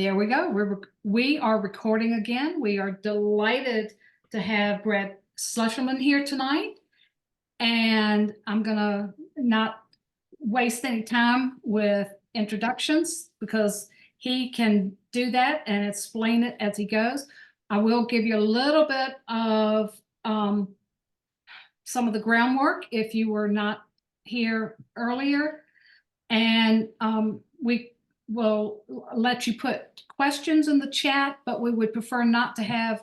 There we go. We are recording again. We are delighted to have Brad Schlesselman here tonight. And I'm gonna not waste any time with introductions because he can do that and explain it as he goes. I will give you a little bit of some of the groundwork if you were not here earlier. And we will let you put questions in the chat, but we would prefer not to have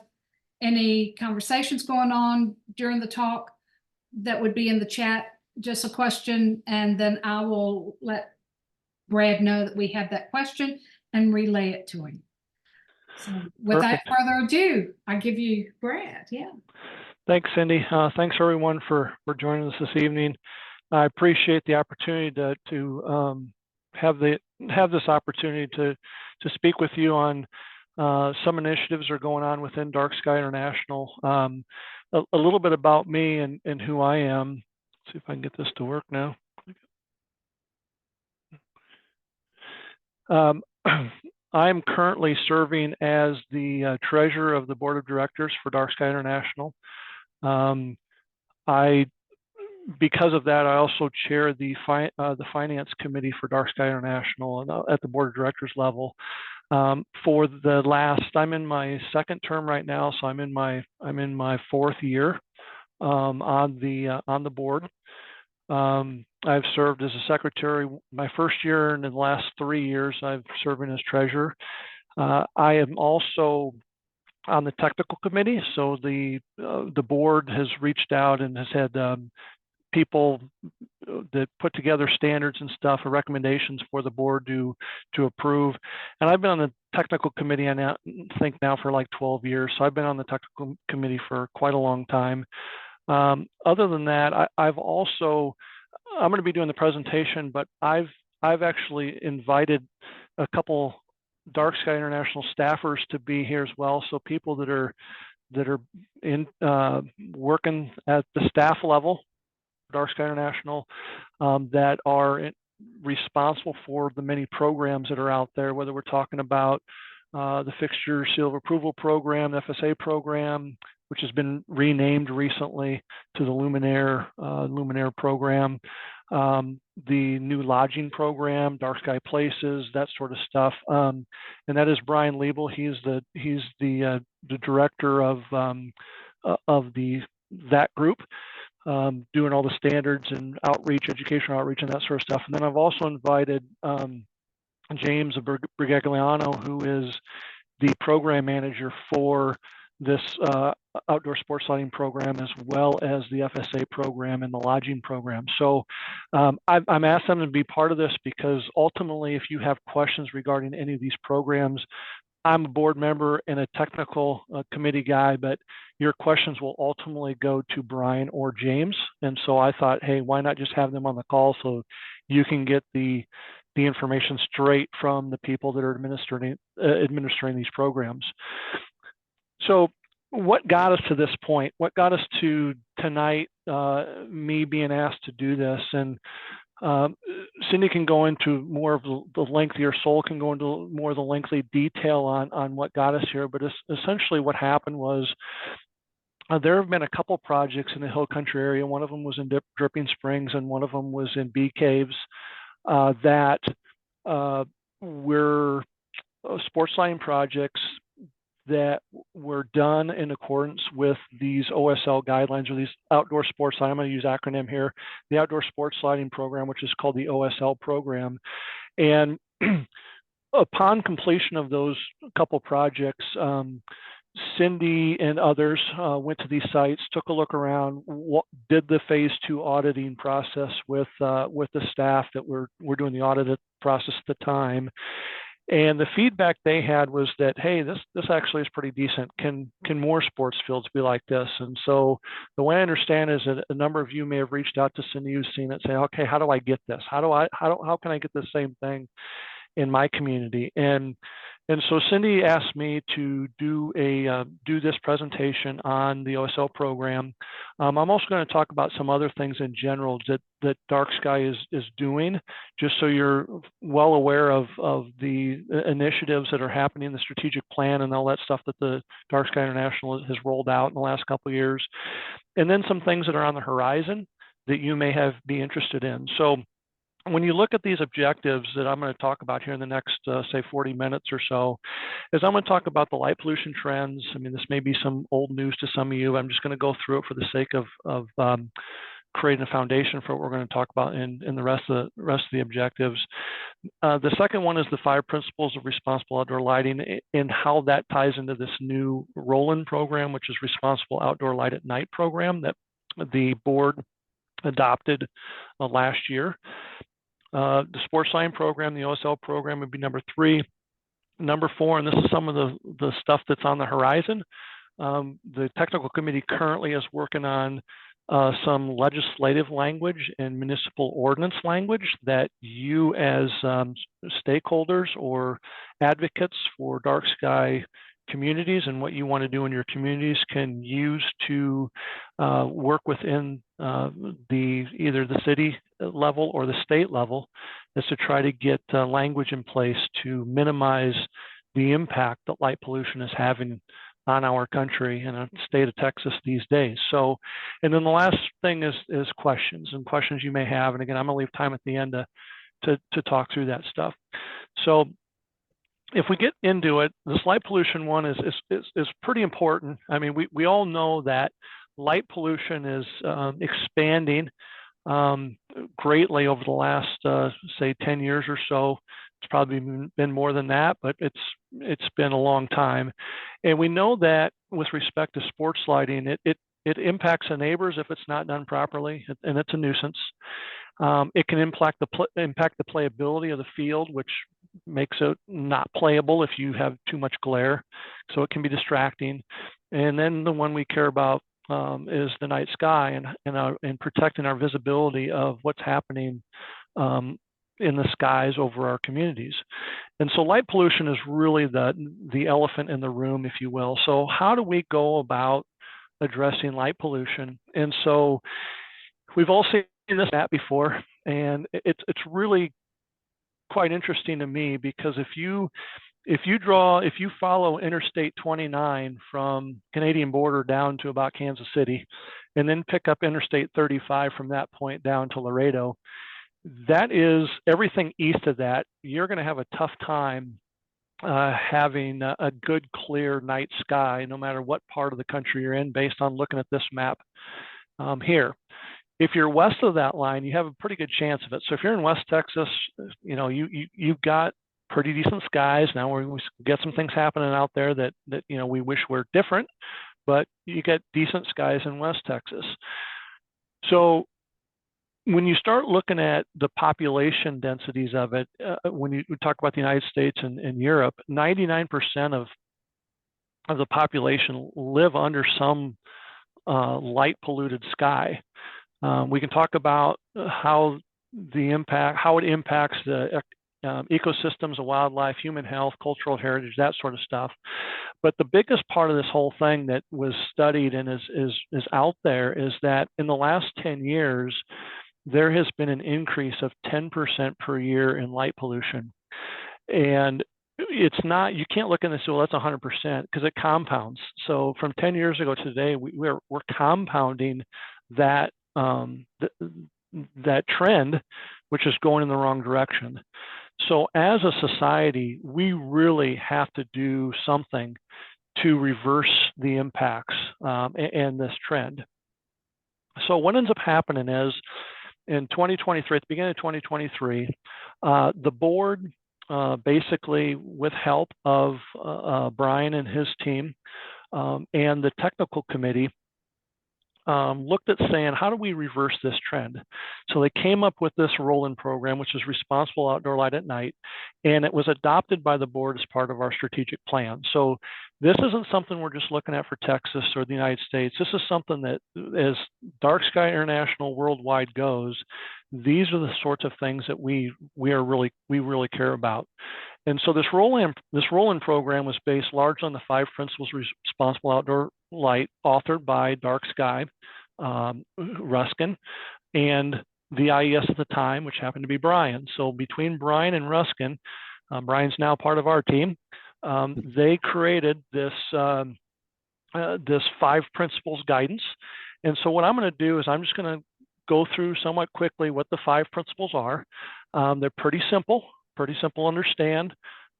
any conversations going on during the talk that would be in the chat, just a question, and then I will let Brad know that we have that question and relay it to him. So without further ado, I give you Brad. Yeah. Thanks, Cindy. Thanks everyone for joining us this evening. I appreciate the opportunity to have this opportunity to speak with you on some initiatives that are going on within DarkSky International. A little bit about me and who I am. Let's see if I can get this to work now. I'm currently serving as the treasurer of the board of directors for DarkSky International. Because of that, I also chair the finance committee for DarkSky International at the board of directors level. For the last, I'm in my second term right now, so I'm in my fourth year on the board. I've served as a secretary my first year, and in the last 3 years, I've served as treasurer. I am also on the technical committee, so the board has reached out and has had people that put together standards and stuff or recommendations for the board to approve. And I've been on the technical committee, I think now for like 12 years. So I've been on the technical committee for quite a long time. Other than that, I'm going to be doing the presentation, but I've actually invited a couple DarkSky International staffers to be here as well. So people that are in working at the staff level, DarkSky International, that are responsible for the many programs that are out there, whether we're talking about the Fixture Seal of Approval program, the FSA program, which has been renamed recently to the Luminaire program, the new lodging program, DarkSky Places, that sort of stuff. And that is Brian Liebel. He's the director of that group. Doing all the standards and outreach, educational outreach, and that sort of stuff. And then I've also invited James Brigagliano, who is the program manager for this outdoor sports lighting program, as well as the FSA program and the lodging program. So I'm asked them to be part of this because ultimately, if you have questions regarding any of these programs, I'm a board member and a technical committee guy, but your questions will ultimately go to Brian or James. And so I thought, hey, why not just have them on the call so you can get the information straight from the people that are administering these programs. So what got us to this point? What got us to tonight, me being asked to do this? And Cindy can go into more of the lengthier, Sol can go into more of the lengthy detail on what got us here. But essentially what happened was there have been a couple projects in the Hill Country area. One of them was in Dripping Springs and one of them was in Bee Caves that were sports lighting projects that were done in accordance with these OSL guidelines, or these outdoor sports lighting. I'm going to use acronym here, the Outdoor Sports Lighting Program, which is called the OSL program. And upon completion of those couple projects, Cindy and others went to these sites, took a look around, did the phase 2 auditing process with the staff that were doing the audit process at the time. And the feedback they had was that, hey, this actually is pretty decent. Can more sports fields be like this? And so the way I understand is that a number of you may have reached out to Cindy, who's seen it, say, okay, how do I get this? How can I get the same thing in my community? And And so Cindy asked me to do this presentation on the OSL program. I'm also going to talk about some other things in general that DarkSky is doing, just so you're well aware of the initiatives that are happening in the strategic plan and all that stuff that the DarkSky International has rolled out in the last couple of years, and then some things that are on the horizon that you may be interested in. So when you look at these objectives that I'm going to talk about here in the next, say, 40 minutes or so, is I'm going to talk about the light pollution trends. I mean, this may be some old news to some of you. I'm just going to go through it for the sake of creating a foundation for what we're going to talk about in the rest of the objectives. The second one is the 5 principles of responsible outdoor lighting and how that ties into this new roll-in program, which is Responsible Outdoor Light at Night program that the board adopted last year. The sports lighting program, the OSL program, would be number 3. Number 4, and this is some of the stuff that's on the horizon. The technical committee currently is working on some legislative language and municipal ordinance language that you as stakeholders or advocates for DarkSky communities and what you want to do in your communities can use to work within either the city level or the state level, is to try to get language in place to minimize the impact that light pollution is having on our country and the state of Texas these days. So, and then the last thing is questions you may have. And again, I'm gonna leave time at the end to talk through that stuff. So if we get into it, this light pollution one is pretty important. I mean, we all know that light pollution is expanding greatly over the last, say, 10 years or so. It's probably been more than that, but it's been a long time. And we know that with respect to sports lighting, it impacts the neighbors if it's not done properly, and it's a nuisance. It can impact the playability of the field, which makes it not playable if you have too much glare. So it can be distracting. And then the one we care about is the night sky and protecting our visibility of what's happening in the skies over our communities. And so light pollution is really the elephant in the room, if you will. So how do we go about addressing light pollution? And so we've all seen this map before, and it's really quite interesting to me, because if you follow Interstate 29 from Canadian border down to about Kansas City, and then pick up Interstate 35 from that point down to Laredo, that is everything east of that. You're going to have a tough time having a good clear night sky, no matter what part of the country you're in, based on looking at this map here. If you're west of that line, you have a pretty good chance of it. So if you're in West Texas, you know, you've got pretty decent skies. Now we get some things happening out there that you know, we wish were different, but you get decent skies in West Texas. So when you start looking at the population densities of it, when we talk about the United States and Europe, 99% of the population live under some light polluted sky. We can talk about how it impacts the ecosystems of wildlife, human health, cultural heritage, that sort of stuff. But the biggest part of this whole thing that was studied and is out there is that in the last 10 years, there has been an increase of 10% per year in light pollution. And it's not, you can't look at this and say, well, that's 100%, because it compounds. So from 10 years ago to today, we're compounding that that trend, which is going in the wrong direction. So as a society, we really have to do something to reverse the impacts and this trend. So what ends up happening is, in 2023, at the beginning of 2023, the board, basically with help of Brian and his team and the technical committee, looked at saying, how do we reverse this trend? So they came up with this roll-in program, which is Responsible Outdoor Light at Night, and it was adopted by the board as part of our strategic plan. So this isn't something we're just looking at for Texas or the United States. This is something that, as DarkSky International worldwide goes, these are the sorts of things that we really care about. And so this roll-in program was based largely on the 5 principles of responsible outdoor light, authored by DarkSky, Ruskin, and the IES at the time, which happened to be Brian. So between Brian and Ruskin, Brian's now part of our team, they created this 5 principles guidance. And so what I'm going to do is I'm just going to go through somewhat quickly what the 5 principles are. They're pretty simple to understand,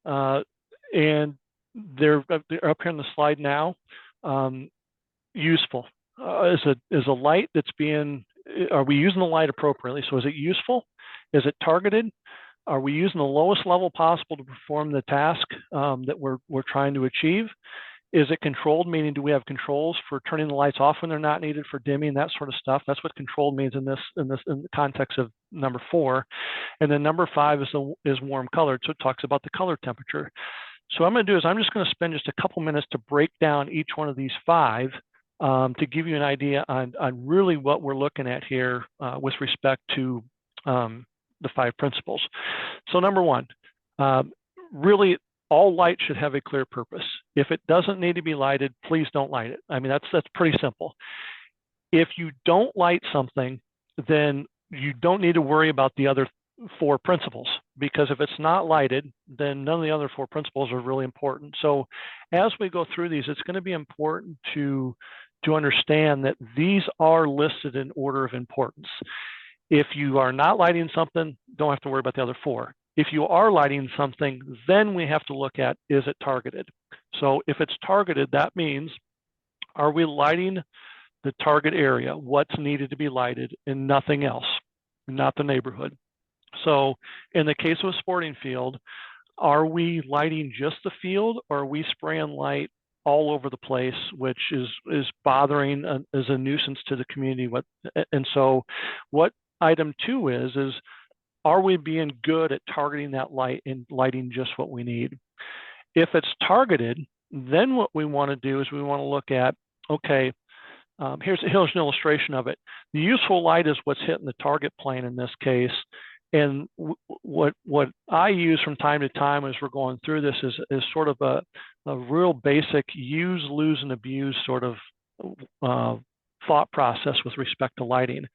and they're up here on the slide now. Useful is a light that's being. Are we using the light appropriately? So is it useful? Is it targeted? Are we using the lowest level possible to perform the task that we're trying to achieve? Is it controlled, meaning do we have controls for turning the lights off when they're not needed, for dimming, that sort of stuff? That's what controlled means in the context of number 4. And then number 5 is warm colored, so it talks about the color temperature. So what I'm going to do is I'm just going to spend just a couple minutes to break down each one of these 5 to give you an idea on really what we're looking at here with respect to the 5 principles. So number 1, really all light should have a clear purpose. If it doesn't need to be lighted, please don't light it. I mean, that's pretty simple. If you don't light something, then you don't need to worry about the other 4 principles, because if it's not lighted, then none of the other 4 principles are really important. So as we go through these, it's going to be important to understand that these are listed in order of importance. If you are not lighting something, don't have to worry about the other 4. If you are lighting something, then we have to look at, is it targeted? So if it's targeted, that means, are we lighting the target area, what's needed to be lighted, and nothing else, not the neighborhood? So in the case of a sporting field, are we lighting just the field, or are we spraying light all over the place, which is bothering, is a nuisance to the community? And so what item 2 is are we being good at targeting that light and lighting just what we need? If it's targeted, then what we want to do is we want to look at, okay, here's an illustration of it. The useful light is what's hitting the target plane in this case. And what I use from time to time as we're going through this is sort of a real basic use, lose, and abuse sort of thought process with respect to lighting.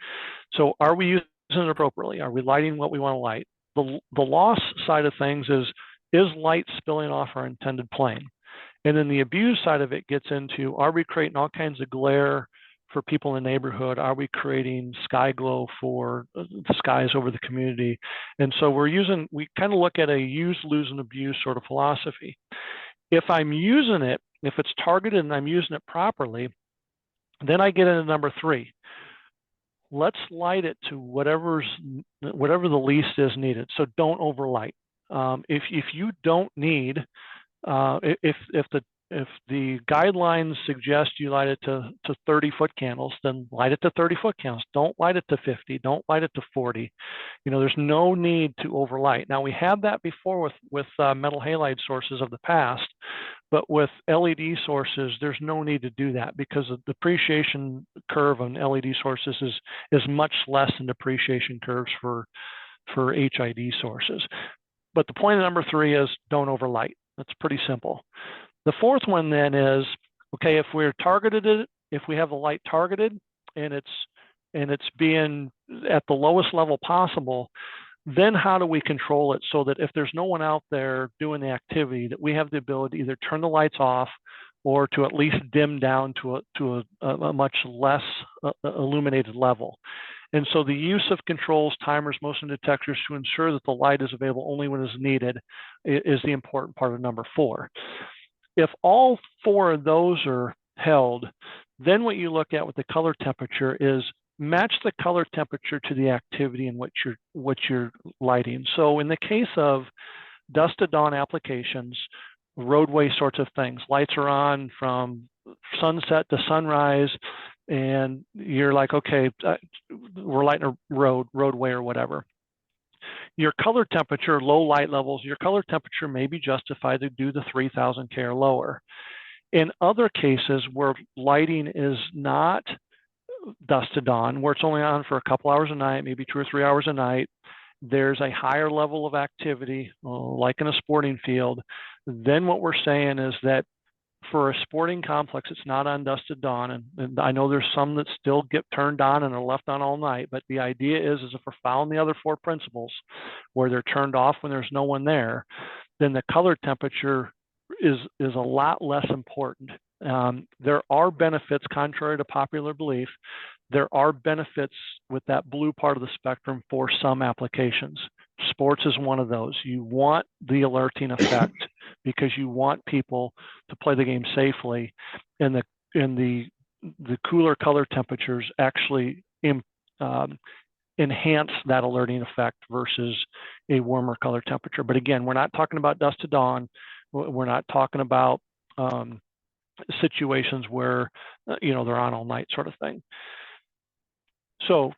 So are we using it appropriately? Are we lighting what we want to light? The loss side of things is light spilling off our intended plane? And then the abuse side of it gets into, are we creating all kinds of glare for people in the neighborhood? Are we creating sky glow for the skies over the community? And so we kind of look at a use, lose, and abuse sort of philosophy. If I'm using it, if it's targeted and I'm using it properly, then I get into number 3. Let's light it to whatever the least is needed. So don't overlight. If you don't need, if the guidelines suggest you light it to 30-foot candles, then light it to 30-foot candles. Don't light it to 50. Don't light it to 40. There's no need to overlight. Now, we had that before with metal halide sources of the past, but with LED sources, there's no need to do that, because the depreciation curve on LED sources is much less than depreciation curves for HID sources. But the point of number 3 is don't overlight. That's pretty simple. The 4th one then is, okay, if we're targeted it, if we have the light targeted and it's being at the lowest level possible, then how do we control it so that if there's no one out there doing the activity, that we have the ability to either turn the lights off or to at least dim down to a much less illuminated level. And so the use of controls, timers, motion detectors to ensure that the light is available only when it's needed is the important part of number 4. If all 4 of those are held, then what you look at with the color temperature is match the color temperature to the activity and what you're lighting. So in the case of dusk to dawn applications, roadway sorts of things, lights are on from sunset to sunrise, and you're like, okay, we're lighting a roadway or whatever. Your color temperature, low light levels, your color temperature may be justified to do the 3000 K or lower. In other cases where lighting is not dusk to dawn, where it's only on for a couple hours a night, maybe 2 or 3 hours a night, there's a higher level of activity, like in a sporting field, then what we're saying is that for a sporting complex, it's not on dusk to dawn. And I know there's some that still get turned on and are left on all night, but the idea is if we're following the other 4 principles where they're turned off when there's no one there, then the color temperature is a lot less important. There are benefits, contrary to popular belief, there are benefits with that blue part of the spectrum for some applications. Sports is one of those. You want the alerting effect because you want people to play the game safely, and the cooler color temperatures actually enhance that alerting effect versus a warmer color temperature. But again, we're not talking about dusk to dawn. We're not talking about situations where they're on all night sort of thing. So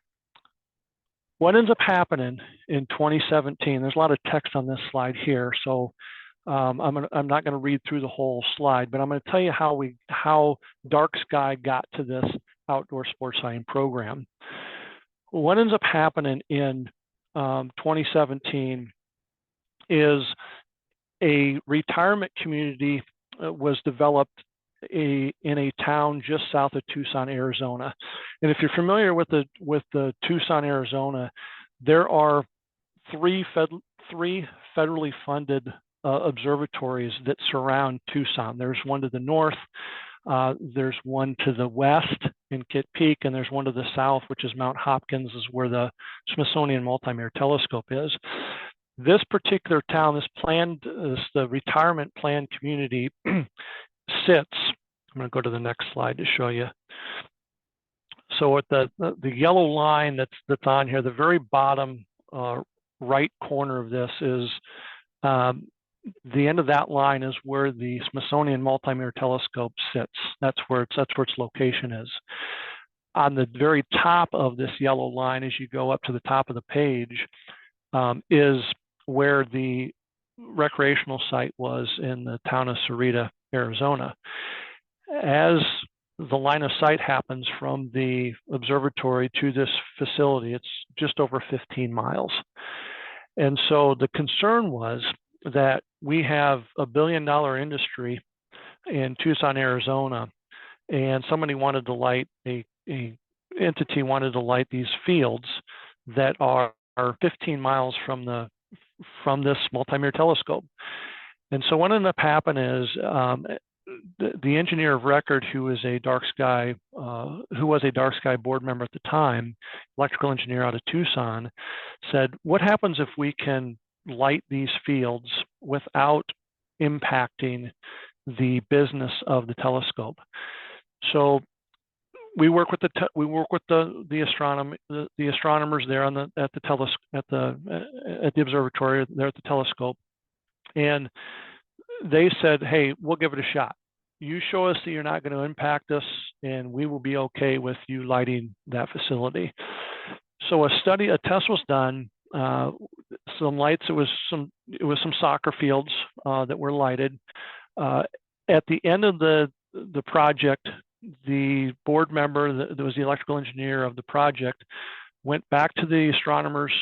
what ends up happening in 2017, there's a lot of text on this slide here, so I'm not going to read through the whole slide, but I'm going to tell you how DarkSky got to this outdoor sports science program. What ends up happening in 2017 is a retirement community was developed in a town just south of Tucson, Arizona. And if you're familiar with the Tucson, Arizona, there are three federally funded observatories that surround Tucson. There's one to the north, there's one to the west in Kitt Peak, and there's one to the south, which is Mount Hopkins, is where the Smithsonian Multimeter Telescope is. This particular town, the retirement planned community sits, I'm going to go to the next slide to show you. So at the yellow line that's on here, the very bottom right corner of this is the end of that line is where the Smithsonian Multimeter Telescope sits. That's where its location is. On the very top of this yellow line, as you go up to the top of the page, is where the recreational site was in the town of Sarita, Arizona. As the line of sight happens from the observatory to this facility, it's just over 15 miles. And so the concern was that we have a $1 billion industry in Tucson, Arizona, and somebody wanted to light entity wanted to light these fields that are 15 miles from this multimeter telescope. And so what ended up happening is the engineer of record, who was a DarkSky board member at the time, electrical engineer out of Tucson, said, what happens if we can light these fields without impacting the business of the telescope? So we work with the astronomers there at the observatory there at the telescope, and they said, hey, we'll give it a shot. You show us that you're not going to impact us, and we will be okay with you lighting that facility. So a test was done. Some lights. It was some soccer fields that were lighted. At the end of the project, the board member that was the electrical engineer of the project went back to the astronomers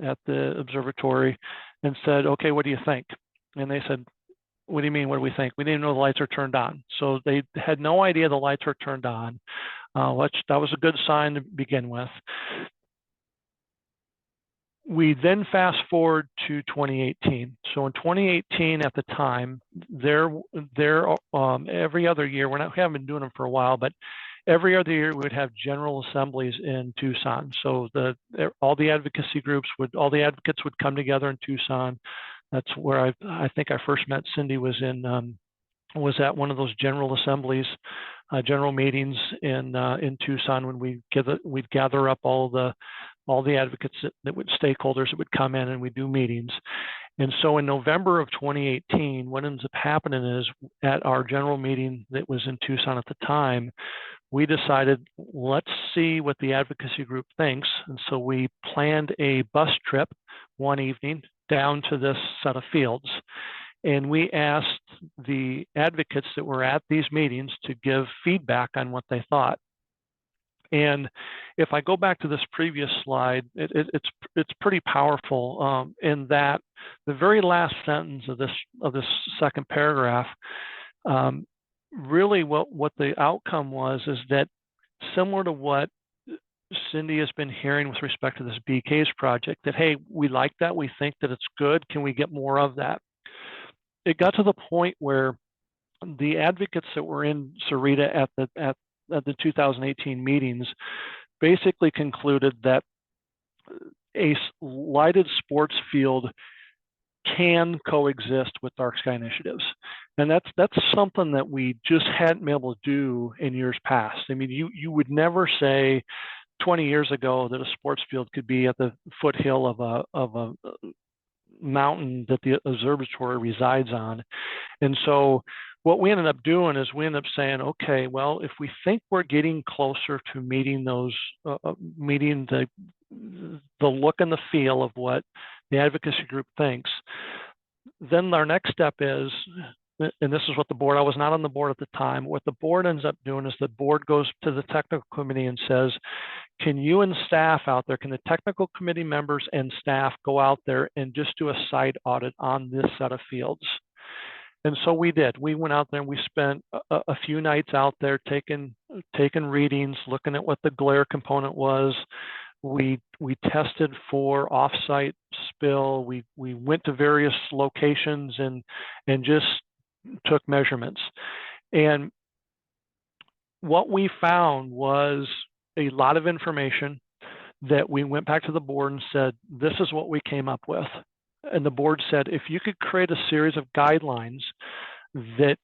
at the observatory and said, okay, what do you think? And they said, what do you mean, what do we think? We didn't know the lights are turned on. So they had no idea the lights were turned on. That was a good sign to begin with. We then fast forward to 2018. So in 2018, at the time, every other year, we haven't been doing them for a while, but every other year we would have general assemblies in Tucson. So all the advocates would come together in Tucson. That's where I think I first met Cindy, was at one of those general assemblies, general meetings in Tucson, when we'd gather up all the advocates stakeholders that would come in, and we do meetings. And so in November of 2018, what ends up happening is, at our general meeting that was in Tucson at the time, we decided, let's see what the advocacy group thinks. And so we planned a bus trip one evening down to this set of fields. And we asked the advocates that were at these meetings to give feedback on what they thought. And if I go back to this previous slide, it's pretty powerful in that the very last sentence of this second paragraph, really what the outcome was is that, similar to what Cindy has been hearing with respect to this BK's project, that, hey, we like that, we think that it's good, can we get more of that? It got to the point where the advocates that were in Sarita at the 2018 meetings basically concluded that a lighted sports field can coexist with dark sky initiatives. And that's something that we just hadn't been able to do in years past. I mean, you would never say 20 years ago that a sports field could be at the foothill of a mountain that the observatory resides on. And so what we ended up doing is we ended up saying, okay, well, if we think we're getting closer to meeting those, meeting the look and the feel of what the advocacy group thinks, then our next step is, and this is what the board, I was not on the board at the time, what the board ends up doing is the board goes to the technical committee and says, can you and staff out there, can the technical committee members and staff go out there and just do a site audit on this set of fields? And so we did. We went out there and we spent a few nights out there taking readings, looking at what the glare component was. We tested for offsite spill. We went to various locations and just took measurements. And what we found was a lot of information that we went back to the board and said, this is what we came up with. And the board said, if you could create a series of guidelines that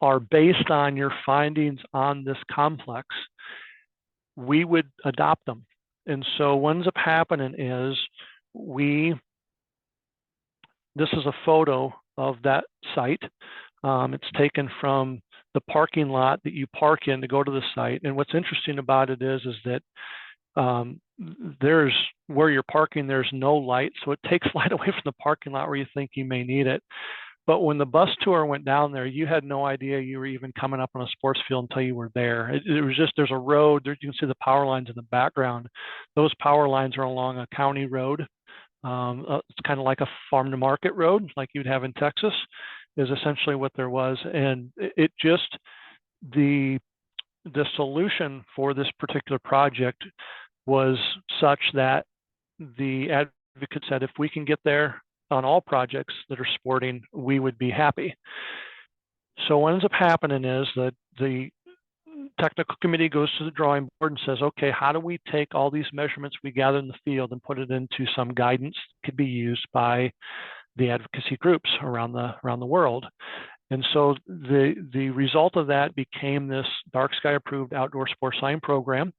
are based on your findings on this complex, we would adopt them. And so what ends up happening is this is a photo of that site. It's taken from the parking lot that you park in to go to the site. And what's interesting about it is that there's where you're parking, there's no light. So it takes light away from the parking lot where you think you may need it. But when the bus tour went down there, you had no idea you were even coming up on a sports field until you were there. It was just, there's a road, there, you can see the power lines in the background. Those power lines are along a county road. It's kind of like a farm to market road, like you'd have in Texas, is essentially what there was. And it just, the solution for this particular project was such that the advocate said, if we can get there on all projects that are sporting, we would be happy. So what ends up happening is that the technical committee goes to the drawing board and says, okay, how do we take all these measurements we gather in the field and put it into some guidance that could be used by the advocacy groups around the world? And so the result of that became this DarkSky approved outdoor sports science program.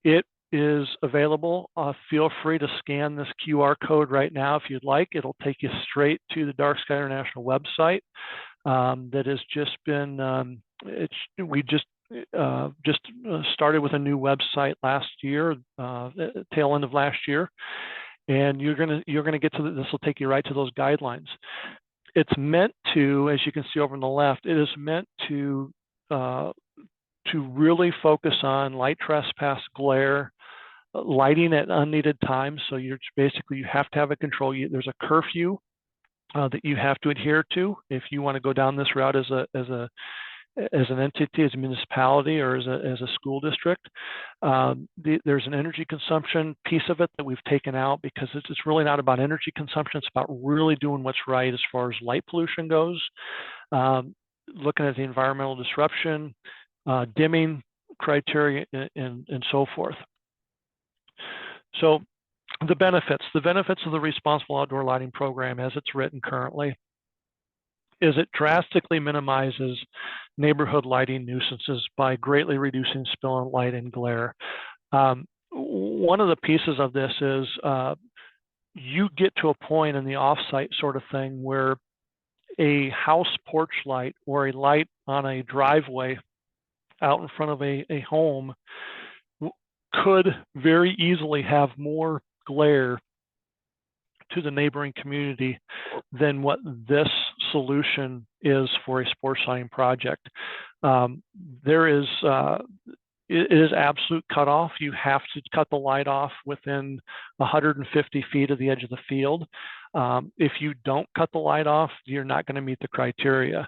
It is available. Feel free to scan this QR code right now if you'd like. It'll take you straight to the DarkSky International website that has just been, we just started with a new website last year, tail end of last year. And you're gonna get to this will take you right to those guidelines. It's meant to, as you can see over on the left, it is meant to really focus on light trespass, glare, lighting at unneeded times. So you have to have a control. There's a curfew that you have to adhere to if you want to go down this route as an entity, as a municipality, or as a school district. There's an energy consumption piece of it that we've taken out because it's really not about energy consumption. It's about really doing what's right as far as light pollution goes, looking at the environmental disruption, dimming criteria, and so forth. So the benefits of the Responsible Outdoor Lighting Program as it's written currently is it drastically minimizes neighborhood lighting nuisances by greatly reducing spill and light and glare. One of the pieces of this is you get to a point in the offsite sort of thing where a house porch light or a light on a driveway out in front of a home could very easily have more glare to the neighboring community than what this solution is for a sports lighting project. There is it is absolute cutoff. You have to cut the light off within 150 feet of the edge of the field. If you don't cut the light off, you're not going to meet the criteria.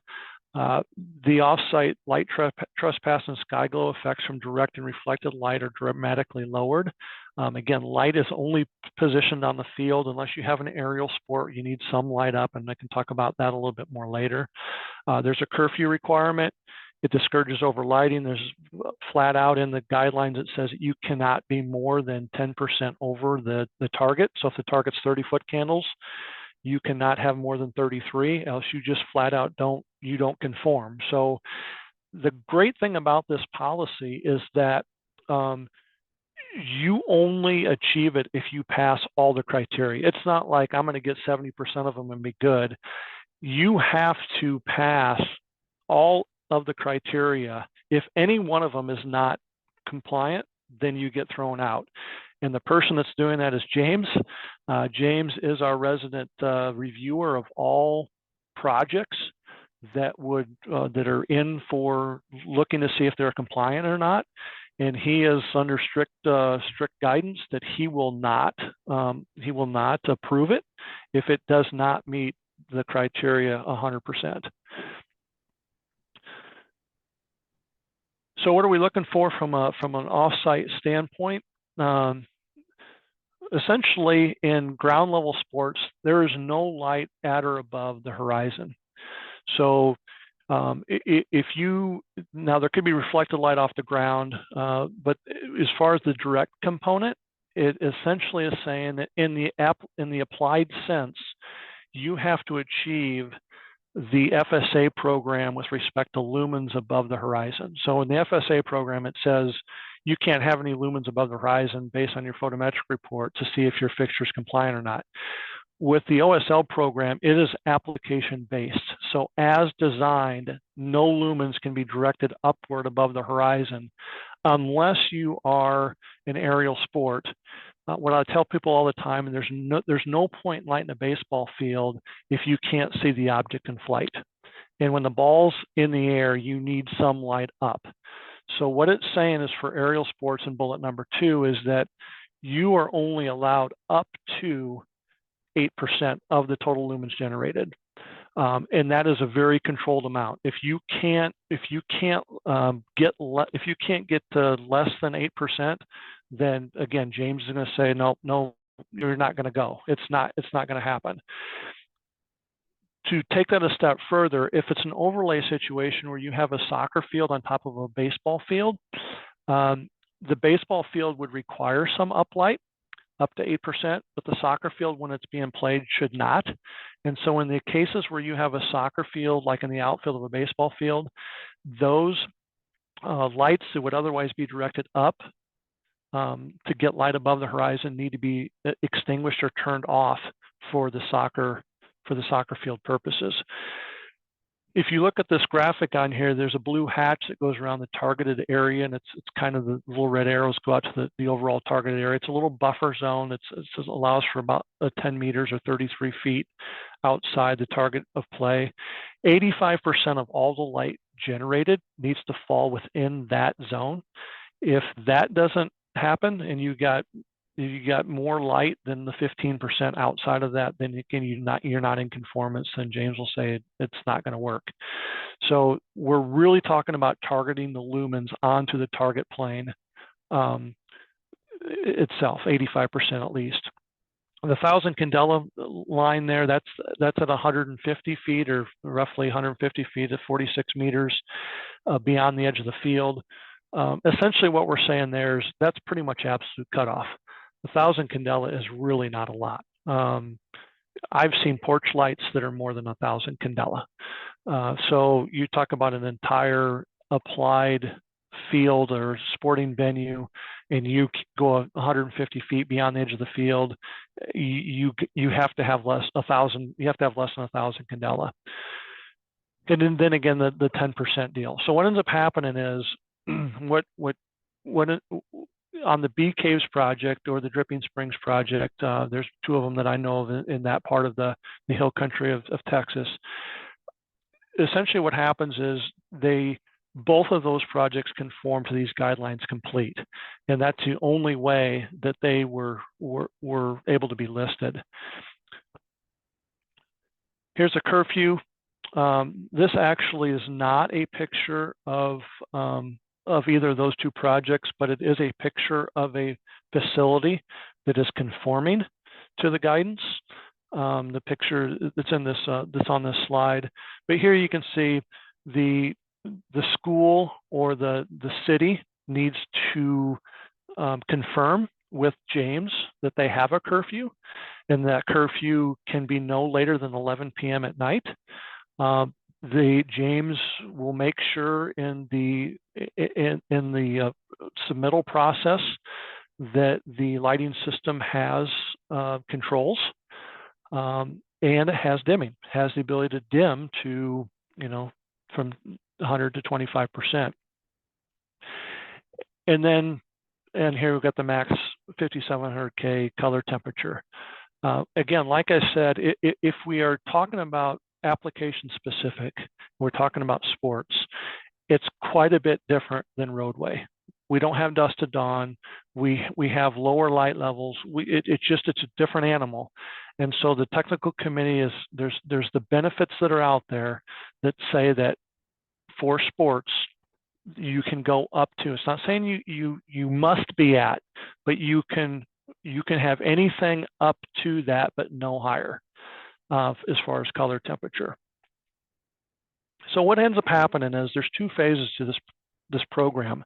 The off-site light trespass and sky glow effects from direct and reflected light are dramatically lowered. Again, light is only positioned on the field unless you have an aerial sport. You need some light up, and I can talk about that a little bit more later. There's a curfew requirement. It discourages overlighting. There's flat out in the guidelines, it says you cannot be more than 10% over the target. So if the target's 30-foot candles, you cannot have more than 33, else you just flat out don't conform. So the great thing about this policy is that you only achieve it if you pass all the criteria. It's not like I'm going to get 70% of them and be good. You have to pass all of the criteria. If any one of them is not compliant, then you get thrown out. And the person that's doing that is James. James is our resident reviewer of all projects that are in for looking to see if they're compliant or not. And he is under strict guidance that he will not approve it if it does not meet the criteria 100%. So what are we looking for from an off-site standpoint? Essentially, in ground level sports, there is no light at or above the horizon. So if you, now there could be reflected light off the ground, but as far as the direct component, it essentially is saying that in the applied sense, you have to achieve the FSA program with respect to lumens above the horizon. So in the FSA program, it says you can't have any lumens above the horizon based on your photometric report to see if your fixture is compliant or not. With the OSL program, it is application based. So as designed, no lumens can be directed upward above the horizon unless you are an aerial sport. What I tell people all the time, and there's no point light in a baseball field if you can't see the object in flight. And when the ball's in the air, you need some light up. So what it's saying is for aerial sports in bullet number 2 is that you are only allowed up to 8% of the total lumens generated. And that is a very controlled amount. If you can't get to less than 8%, then again, James is going to say, no, you're not going to go. It's not going to happen. To take that a step further, if it's an overlay situation where you have a soccer field on top of a baseball field, the baseball field would require some uplight, up to 8%, but the soccer field, when it's being played, should not. And so in the cases where you have a soccer field, like in the outfield of a baseball field, those lights that would otherwise be directed up to get light above the horizon need to be extinguished or turned off for the soccer field purposes. If you look at this graphic on here, there's a blue hatch that goes around the targeted area, and it's kind of the little red arrows go out to the overall targeted area. It's a little buffer zone. It allows for about 10 meters or 33 feet outside the target of play. 85% of all the light generated needs to fall within that zone. If that doesn't happen and you got more light than the 15% outside of that, then again, you're not in conformance, then James will say it's not going to work. So we're really talking about targeting the lumens onto the target plane itself, 85% at least. The 1,000 candela line there, that's at 150 feet or roughly 150 feet at 46 meters beyond the edge of the field. Essentially what we're saying there is that's pretty much absolute cutoff. 1,000 candela is really not a lot. I've seen porch lights that are more than 1,000 candela. So you talk about an entire applied field or sporting venue, and you go 150 feet beyond the edge of the field, you have to have less than 1,000 candela. And then again, the 10% deal. So what ends up happening is what on the Bee Caves project or the Dripping Springs project, there's 2 of them that I know of in that part of the hill country of Texas. Essentially what happens is they both of those projects conform to these guidelines complete, and that's the only way that they were able to be listed. Here's a curfew. This actually is not a picture of either of those two projects, but it is a picture of a facility that is conforming to the guidance. The picture that's in this that's on this slide, but here you can see the school or the city needs to confirm with James that they have a curfew, and that curfew can be no later than 11 p.m. at night. The James will make sure in the submittal process that the lighting system has controls, and it has dimming, has the ability to dim to, you know, from 100 to 25%. And then, and here we've got the max 5700K color temperature. Again, like I said, if we are talking about application specific, we're talking about sports, it's quite a bit different than roadway. We don't have dusk to dawn. We have lower light levels. It's a different animal. And so the technical committee is, there's the benefits that are out there that say that for sports, you can go up to, it's not saying you must be at, but you can have anything up to that, but no higher as far as color temperature. So what ends up happening is there's two phases to this program.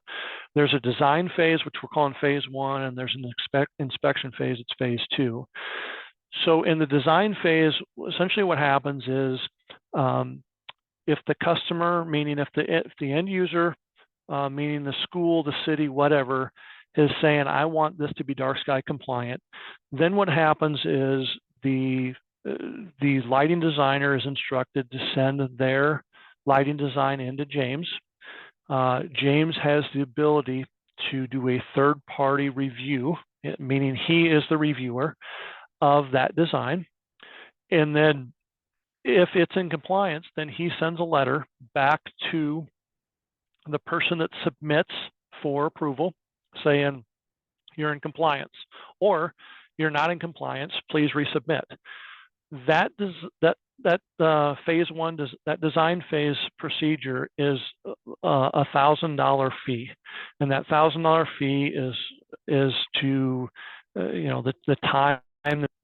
There's a design phase, which we're calling phase 1, and there's an inspection phase, it's phase 2. So in the design phase, essentially what happens is if the customer, meaning if the end user, meaning the school, the city, whatever, is saying, I want this to be DarkSky compliant, then what happens is the lighting designer is instructed to send their lighting design into James. James has the ability to do a third-party review, meaning he is the reviewer of that design. And then if it's in compliance, then he sends a letter back to the person that submits for approval saying you're in compliance, or you're not in compliance, please resubmit. That phase 1, that design phase procedure is a $1,000 fee, and that $1,000 fee is to you know, the time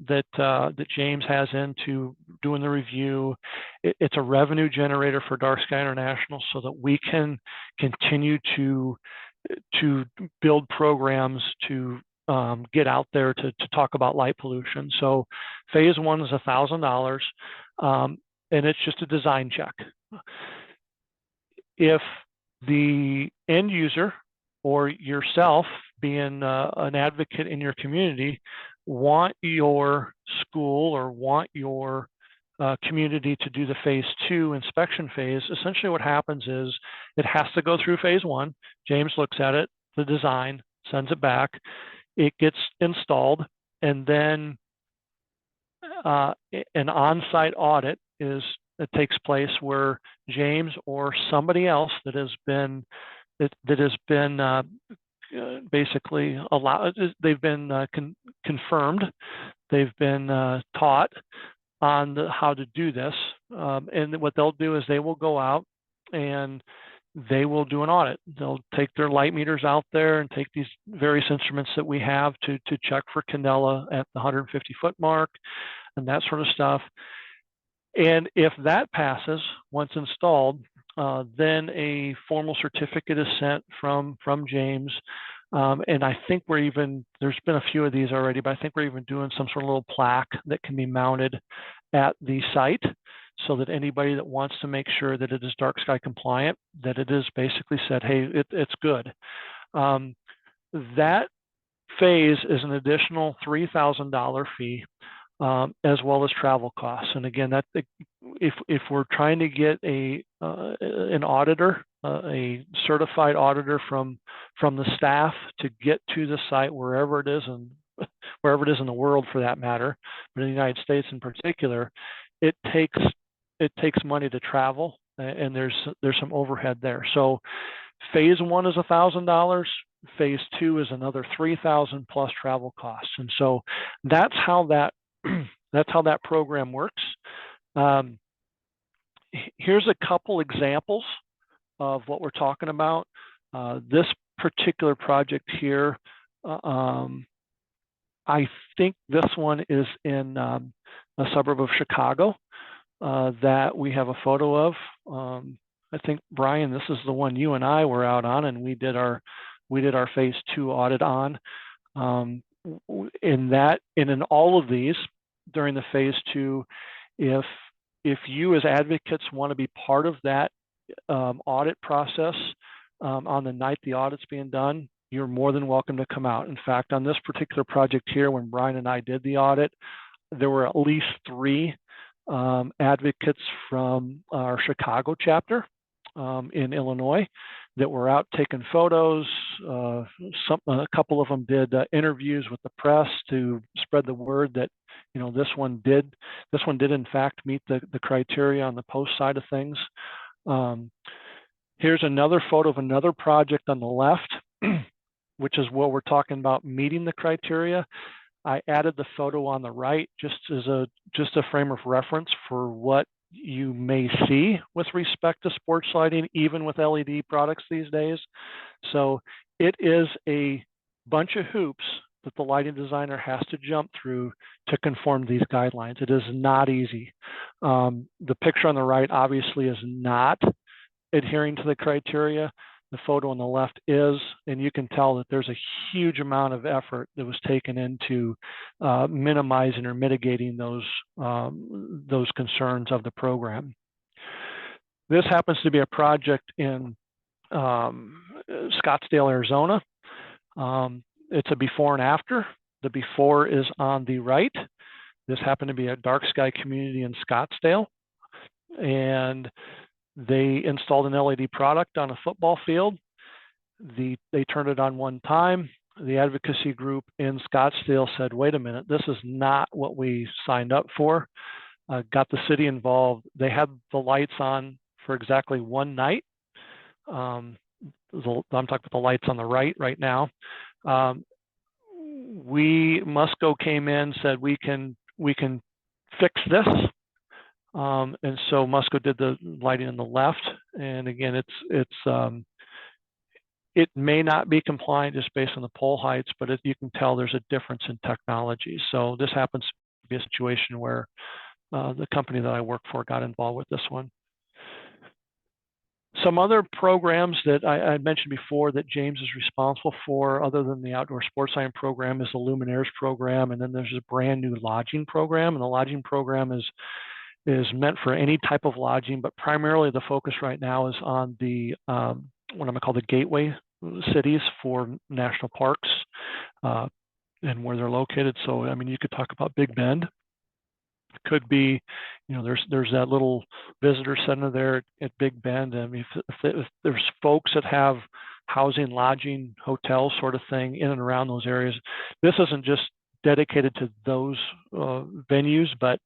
that James has into doing the review. It's a revenue generator for DarkSky International, so that we can continue to build programs to get out there to talk about light pollution. So phase 1 is $1,000, and it's just a design check. If the end user or yourself, being an advocate in your community, want your school or want your community to do the phase 2 inspection phase, essentially what happens is it has to go through phase 1. James looks at it, the design, sends it back, it gets installed, and then an on-site audit takes place where James or somebody else that has been basically allowed, they've been confirmed, they've been taught on how to do this, and what they'll do is they will go out and they will do an audit. They'll take their light meters out there and take these various instruments that we have to check for candela at the 150-foot mark and that sort of stuff. And if that passes, once installed, then a formal certificate is sent from James. And I think there's been a few of these already, but I think we're even doing some sort of little plaque that can be mounted at the site, so that anybody that wants to make sure that it is DarkSky compliant, that it is basically said, hey, it's good. That phase is an additional $3,000 fee, as well as travel costs. And again, that if we're trying to get an auditor, a certified auditor from the staff to get to the site, wherever it is in the world for that matter, but in the United States in particular, it takes money to travel and there's some overhead there. So phase one is $1,000. Phase two is another $3,000 plus travel costs. And so that's how that program works. Here's a couple examples of what we're talking about. This particular project here, I think this one is in a suburb of Chicago that we have a photo of. I think, Brian, this is the one you and I were out on, and we did our phase two audit on. In all of these during the phase two, if you as advocates want to be part of that audit process on the night the audit's being done, you're more than welcome to come out. In fact, on this particular project here, when Brian and I did the audit, there were at least 3 advocates from our Chicago chapter in Illinois that were out taking photos. A couple of them did interviews with the press to spread the word that, you know, this one did in fact meet the criteria on the post side of things. Here's another photo of another project on the left, which is what we're talking about meeting the criteria. I added the photo on the right just as a frame of reference for what you may see with respect to sports lighting, even with LED products these days. So it is a bunch of hoops that the lighting designer has to jump through to conform to these guidelines. It is not easy. The picture on the right obviously is not adhering to the criteria. The photo on the left is, and you can tell that there's a huge amount of effort that was taken into minimizing or mitigating those concerns of the program. This happens to be a project in Scottsdale, Arizona. It's a before and after. The before is on the right. This happened to be a DarkSky community in Scottsdale, and they installed an LED product on a football field. They turned it on one time. The advocacy group in Scottsdale said, wait a minute, this is not what we signed up for. Got the city involved. They had the lights on for exactly one night. I'm talking about the lights on the right now. Musco came in, said we can fix this. And so Musco did the lighting on the left, and again, it may not be compliant just based on the pole heights, but you can tell there's a difference in technology. So this happens to be a situation where the company that I work for got involved with this one. Some other programs that I mentioned before that James is responsible for, other than the outdoor sports lighting program, is the Luminaires program, and then there's a brand new lodging program, and the lodging program is meant for any type of lodging, but primarily the focus right now is on the what I'm going to call the gateway cities for national parks and where they're located. So, I mean, you could talk about Big Bend. It could be, you know, there's that little visitor center there at Big Bend. I mean, if there's folks that have housing, lodging, hotels sort of thing in and around those areas, this isn't just dedicated to those venues, but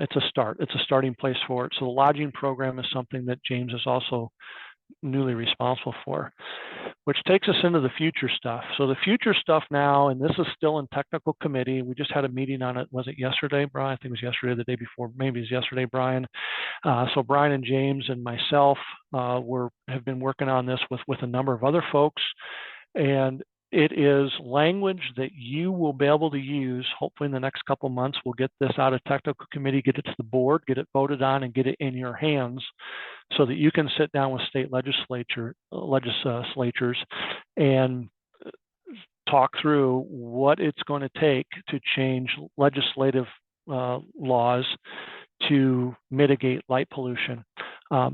it's a start. It's a starting place for it. So the lodging program is something that James is also newly responsible for, which takes us into the future stuff. So the future stuff now, and this is still in technical committee. We just had a meeting on it. Was it yesterday, Brian? I think it was yesterday, the day before. Maybe it was yesterday, Brian. So Brian and James and myself have been working on this with a number of other folks, and it is language that you will be able to use. Hopefully in the next couple of months, we'll get this out of technical committee, get it to the board, get it voted on, and get it in your hands so that you can sit down with state legislatures and talk through what it's going to take to change legislative laws to mitigate light pollution.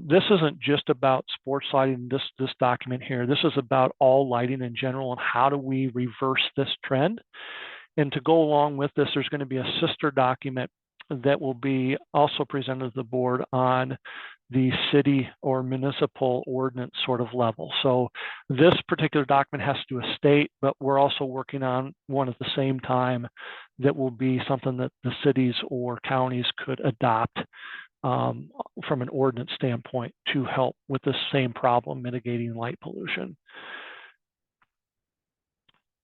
This isn't just about sports lighting, this document here. This is about all lighting in general and how do we reverse this trend. And to go along with this, there's going to be a sister document that will be also presented to the board on the city or municipal ordinance sort of level. So this particular document has to do with state, but we're also working on one at the same time that will be something that the cities or counties could adopt from an ordinance standpoint to help with the same problem, mitigating light pollution.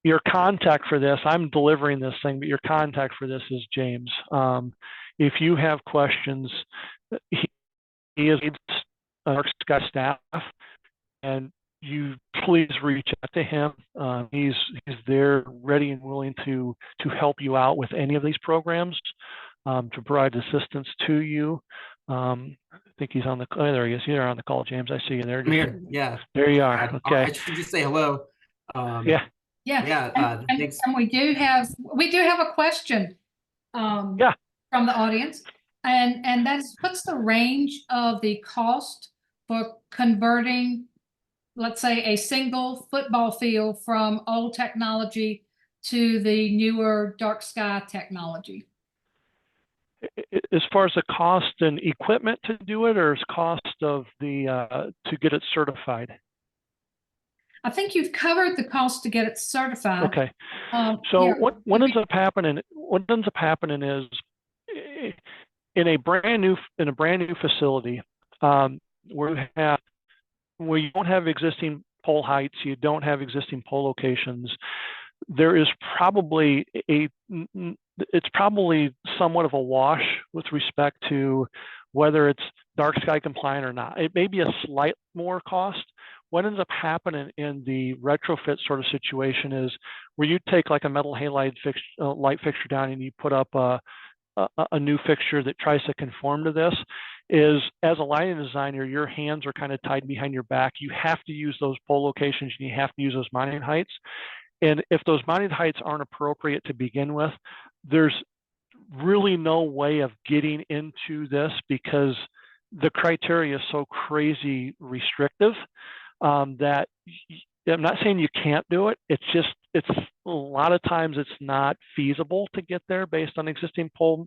Your contact for this, I'm delivering this thing, but your contact for this is James. If you have questions, he is DarkSky staff, and you please reach out to him. He's there, ready and willing to help you out with any of these programs, to provide assistance to you. I think he's on the. Oh, there he is. You're on the call, James. I see you there. I'm here. Yeah. There you are. Okay. I should just say hello. Yeah. Yeah. Thanks. And we do have a question from the audience, and that's, what's the range of the cost for converting, let's say, a single football field from old technology to the newer DarkSky technology? As far as the cost and equipment to do it, or as cost of the to get it certified? I think you've covered the cost to get it certified. Okay. So what ends up happening? What ends up happening is, in a brand new facility, where you don't have existing pole heights, you don't have existing pole locations, there is probably it's probably somewhat of a wash with respect to whether it's DarkSky compliant or not. It may be a slight more cost. What ends up happening in the retrofit sort of situation is where you take like a metal halide light fixture down and you put up a new fixture that tries to conform to this, is, as a lighting designer, your hands are kind of tied behind your back. You have to use those pole locations and you have to use those mounting heights. And if those mounting heights aren't appropriate to begin with, there's really no way of getting into this because the criteria is so crazy restrictive, that I'm not saying you can't do it. It's just, it's a lot of times it's not feasible to get there based on existing pole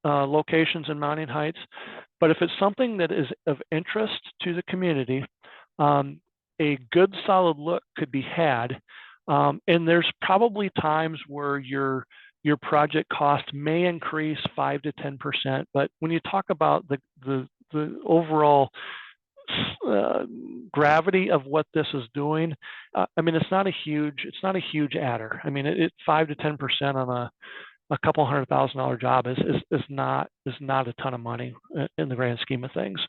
locations and mounting heights. But if it's something that is of interest to the community, a good solid look could be had. And there's probably times where your project cost may increase 5 to 10%. But when you talk about the overall gravity of what this is doing, I mean, it's not a huge adder. I mean, it's 5 to 10% on a couple $100,000 job is not a ton of money in the grand scheme of things.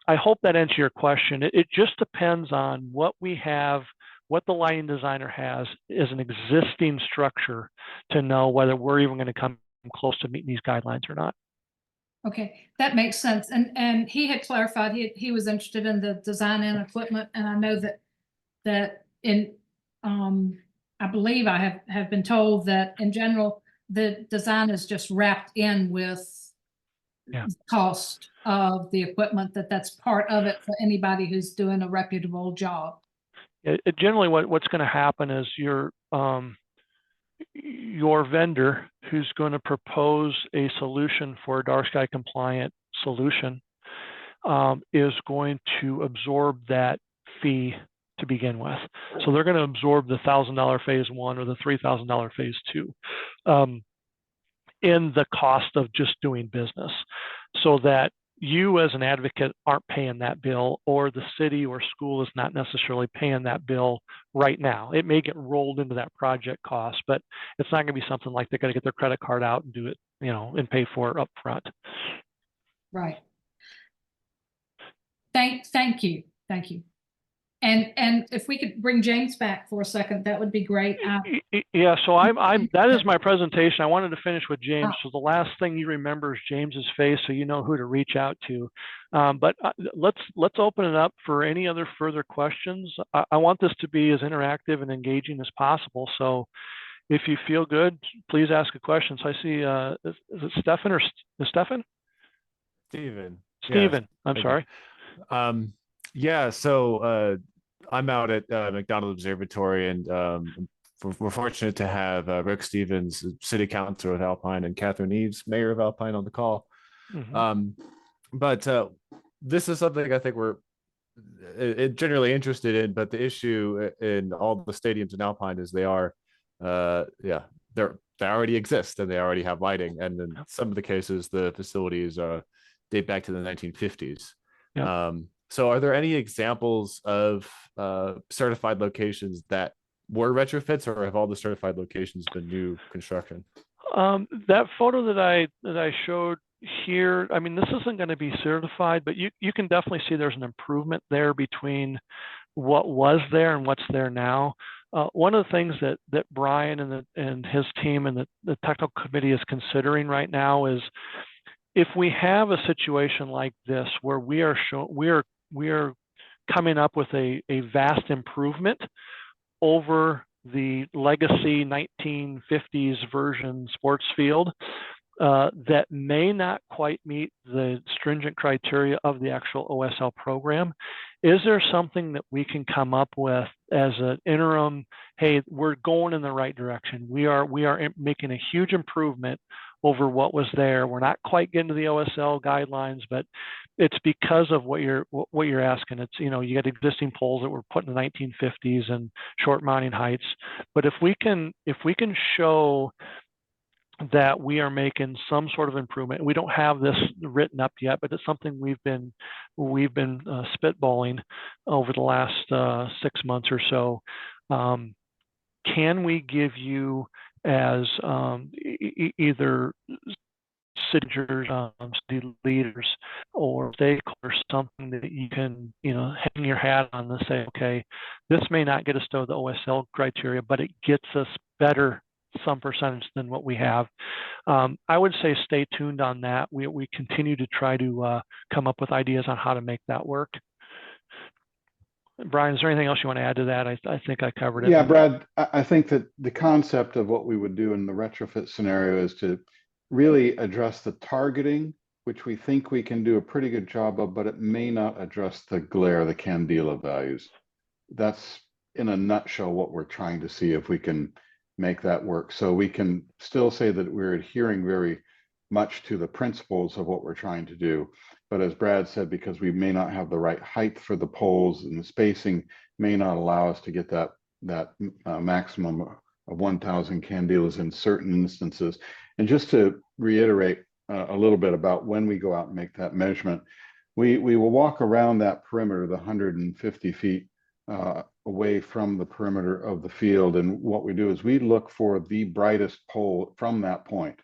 I hope that answers your question. It just depends on what we have, what the lighting designer has as an existing structure to know whether we're even going to come close to meeting these guidelines or not. Okay, that makes sense. And he had clarified he was interested in the design and equipment, and I know that in I believe I have been told that in general the design is just wrapped in with the cost of the equipment, that's part of it for anybody who's doing a reputable job. Generally what's going to happen is your vendor who's going to propose a solution for a DarkSky compliant solution is going to absorb that fee to begin with. So they're going to absorb the $1,000 phase one or the $3,000 phase two in the cost of just doing business, so that you as an advocate aren't paying that bill, or the city or school is not necessarily paying that bill right now. It may get rolled into that project cost, but it's not going to be something like they're going to get their credit card out and do it, and pay for it up front. Right. Thank you. And if we could bring James back for a second, that would be great. Yeah, so that is my presentation. I wanted to finish with James. So the last thing you remember is James's face, so you know who to reach out to. But let's open it up for any other further questions. I want this to be as interactive and engaging as possible. So if you feel good, please ask a question. So I see, is it Stefan or Stefan? Steven. Steven, yes, I'm sorry. Yeah, so I'm out at McDonald Observatory, and we're fortunate to have Rick Stevens, City Councilor of Alpine, and Catherine Eves, Mayor of Alpine, on the call. Mm-hmm. But this is something I think we're generally interested in, but the issue in all the stadiums in Alpine is they already exist and they already have lighting, and in some of the cases the facilities date back to the 1950s. Yeah. So are there any examples of certified locations that were retrofits, or have all the certified locations been new construction? That photo that I showed here, I mean, this isn't going to be certified, but you can definitely see there's an improvement there between what was there and what's there now. One of the things that Brian and his team and the technical committee is considering right now is, if we have a situation like this where we are coming up with a vast improvement over the legacy 1950s version sports field, that may not quite meet the stringent criteria of the actual OSL program, is there something that we can come up with as an interim? Hey, we're going in the right direction. We are making a huge improvement over what was there. We're not quite getting to the OSL guidelines, but it's because of what you're asking. It's, you got existing poles that were put in the 1950s and short mounting heights. But if we can show that we are making some sort of improvement. We don't have this written up yet, but it's something we've been spitballing over the last 6 months or so. Can we give you as either signatures, city leaders, or stakeholders, something that you can hang your hat on and say, okay, this may not get us to the OSL criteria, but it gets us better some percentage than what we have. I would say stay tuned on that. We continue to try to come up with ideas on how to make that work. Brian, is there anything else you want to add to that? I think I covered it. Yeah, Brad, I think that the concept of what we would do in the retrofit scenario is to really address the targeting, which we think we can do a pretty good job of, but it may not address the glare, the candela values. That's in a nutshell what we're trying to see if we can make that work. So we can still say that we're adhering very much to the principles of what we're trying to do. But as Brad said, because we may not have the right height for the poles, and the spacing may not allow us to get that maximum of 1,000 candelas in certain instances. And just to reiterate a little bit about when we go out and make that measurement, we will walk around that perimeter, the 150 feet away from the perimeter of the field. And what we do is we look for the brightest pole from that point.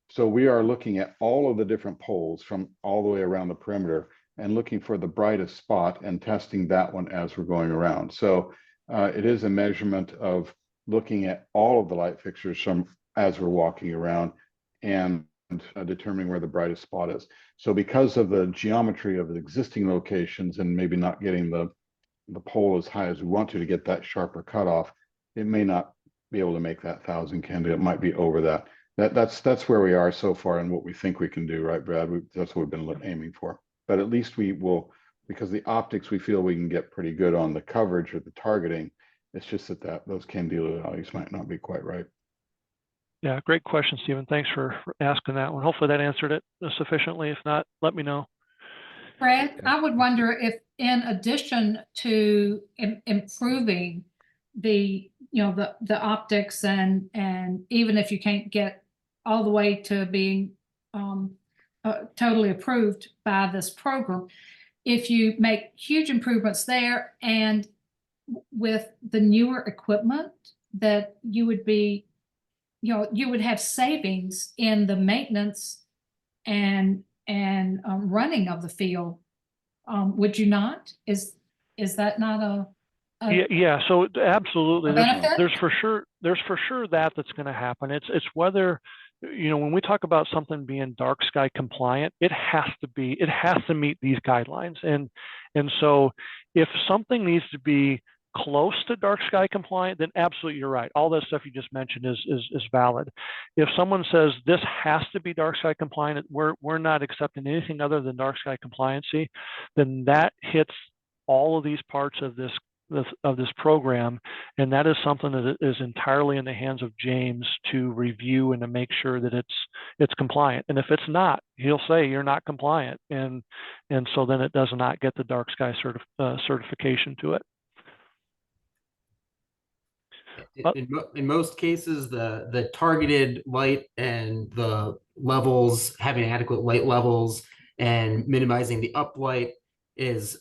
So we are looking at all of the different poles from all the way around the perimeter and looking for the brightest spot and testing that one as we're going around. So it is a measurement of looking at all of the light fixtures from as we're walking around and determining where the brightest spot is. So because of the geometry of the existing locations and maybe not getting the pole as high as we want to get that sharper cutoff, it may not be able to make that 1,000 candela. It might be over that. That's where we are so far and what we think we can do, right, Brad? That's what we've been aiming for. But at least we will, because the optics, we feel we can get pretty good on the coverage or the targeting. It's just that those candela values might not be quite right. Yeah, great question, Stephen. Thanks for asking that one. Hopefully that answered it sufficiently. If not, let me know. Brad, I would wonder if, in addition to improving the optics and even if you can't get all the way to being totally approved by this program, if you make huge improvements there and with the newer equipment, that you would be, you would have savings in the maintenance and running of the field. Would you not? Is that not yeah, so absolutely, there's for sure that's going to happen. It's whether, when we talk about something being DarkSky compliant, it has to meet these guidelines. And so if something needs to be close to DarkSky compliant, then absolutely you're right. All that stuff you just mentioned is valid. If someone says this has to be DarkSky compliant, we're not accepting anything other than DarkSky compliancy, then that hits all of these parts of this program, and that is something that is entirely in the hands of James to review and to make sure that it's compliant. And if it's not, he'll say you're not compliant, and so then it does not get the DarkSky certification to it. In most cases, the targeted light and the levels, having adequate light levels and minimizing the uplight is,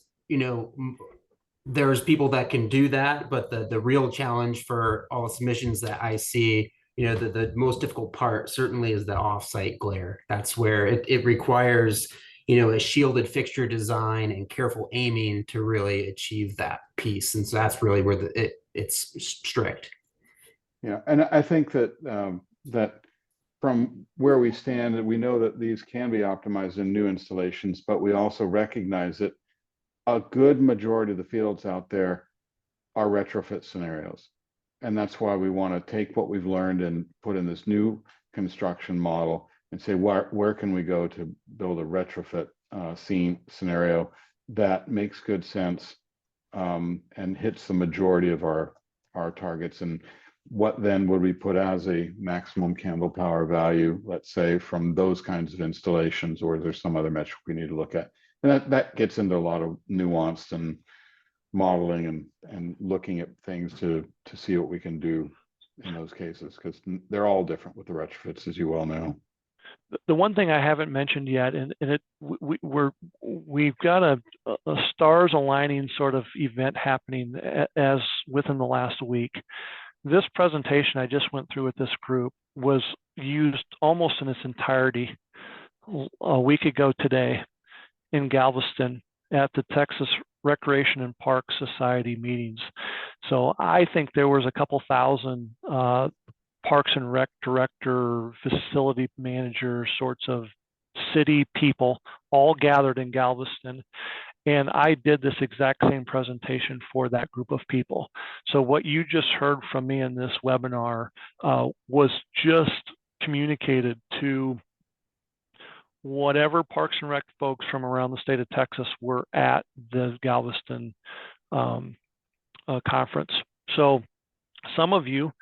there's people that can do that, but the real challenge for all submissions that I see, the most difficult part certainly is the offsite glare. That's where it requires, a shielded fixture design and careful aiming to really achieve that piece. And so that's really where it's strict. Yeah, and I think that that from where we stand, we know that these can be optimized in new installations, but we also recognize that a good majority of the fields out there are retrofit scenarios. And that's why we want to take what we've learned and put in this new construction model and say, where can we go to build a retrofit scene scenario that makes good sense and hits the majority of our targets. And what then would we put as a maximum candle power value, let's say, from those kinds of installations, or is there some other metric we need to look at? And that gets into a lot of nuanced and modeling and looking at things to see what we can do in those cases, because they're all different with the retrofits, as you well know. The one thing I haven't mentioned yet, and we've got a stars aligning sort of event happening as within the last week. This presentation I just went through with this group was used almost in its entirety a week ago today in Galveston at the Texas Recreation and Park Society meetings. So I think there was a couple thousand Parks and Rec director, facility manager, sorts of city people all gathered in Galveston. And I did this exact same presentation for that group of people. So what you just heard from me in this webinar was just communicated to whatever Parks and Rec folks from around the state of Texas were at the Galveston conference. So some of you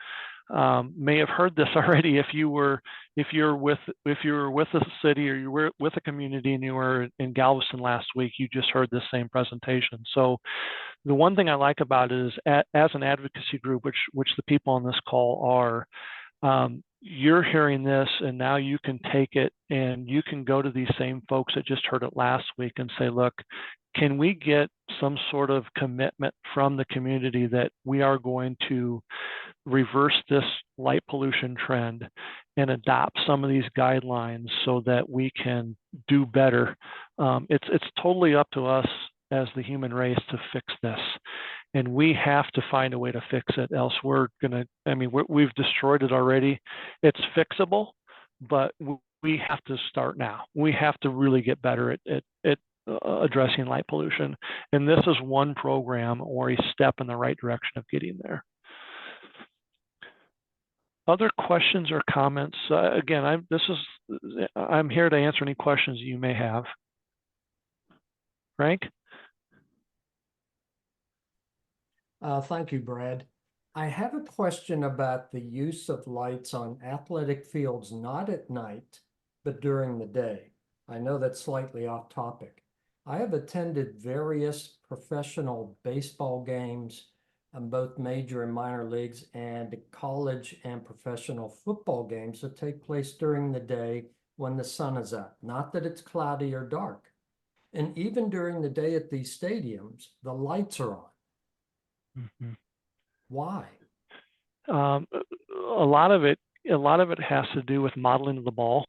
may have heard this already if you were with a city or you were with a community and you were in Galveston last week. You just heard this same presentation. So the one thing I like about it is as an advocacy group, which the people on this call are, you're hearing this and now you can take it and you can go to these same folks that just heard it last week and say, look, can we get some sort of commitment from the community that we are going to reverse this light pollution trend and adopt some of these guidelines so that we can do better? It's totally up to us as the human race to fix this. And we have to find a way to fix it, else we're gonna, we've destroyed it already. It's fixable, but we have to start now. We have to really get better at addressing light pollution. And this is one program or a step in the right direction of getting there. Other questions or comments? Again, I'm here to answer any questions you may have. Frank? Thank you, Brad. I have a question about the use of lights on athletic fields, not at night, but during the day. I know that's slightly off topic. I have attended various professional baseball games in both major and minor leagues and college and professional football games that take place during the day when the sun is out. Not that it's cloudy or dark. And even during the day at these stadiums, the lights are on. Mm-hmm. Why? A lot of it has to do with modeling of the ball.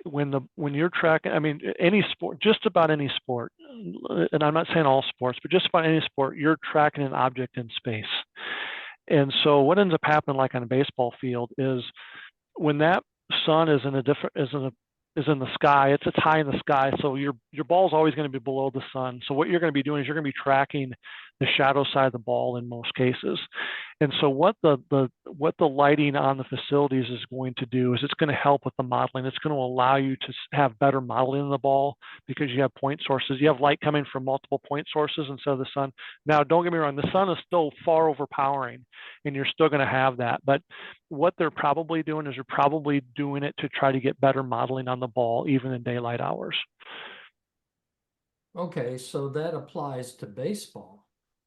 When you're tracking, any sport, just about any sport, and I'm not saying all sports, but just about any sport, you're tracking an object in space. And so what ends up happening, like on a baseball field, is when that sun is in the sky, it's high in the sky, so your ball is always going to be below the sun. So what you're going to be doing is you're going to be tracking the shadow side of the ball in most cases. And so what the lighting on the facilities is going to do is it's going to help with the modeling. It's going to allow you to have better modeling of the ball because you have point sources. You have light coming from multiple point sources instead of the sun. Now, don't get me wrong, the sun is still far overpowering and you're still going to have that. But what they're probably doing is they're probably doing it to try to get better modeling on the ball, even in daylight hours. Okay, so that applies to baseball.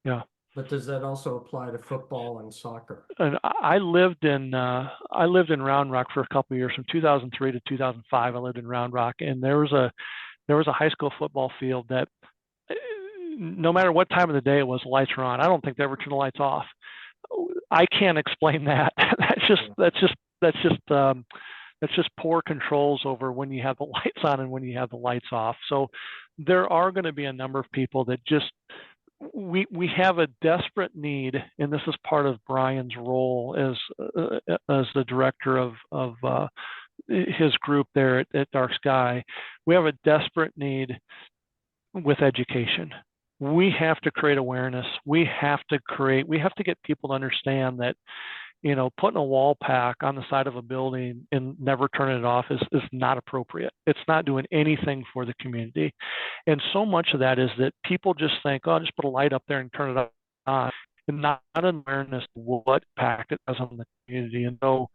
Yeah. But does that also apply to football and soccer? And I lived in Round Rock for a couple of years, from 2003 to 2005. I lived in Round Rock, and there was a high school football field that no matter what time of the day it was, the lights were on. I don't think they ever turned the lights off. I can't explain that. That's just poor controls over when you have the lights on and when you have the lights off. So there are going to be a number of people that just we have a desperate need, and this is part of Brian's role as the director of his group there at DarkSky. We have a desperate need with education. We have to create awareness. We have to get people to understand that, you know, putting a wall pack on the side of a building and never turning it off is not appropriate. It's not doing anything for the community. And so much of that is that people just think, oh, I'll just put a light up there and turn it on, and not an awareness of what impact it has on the community. And so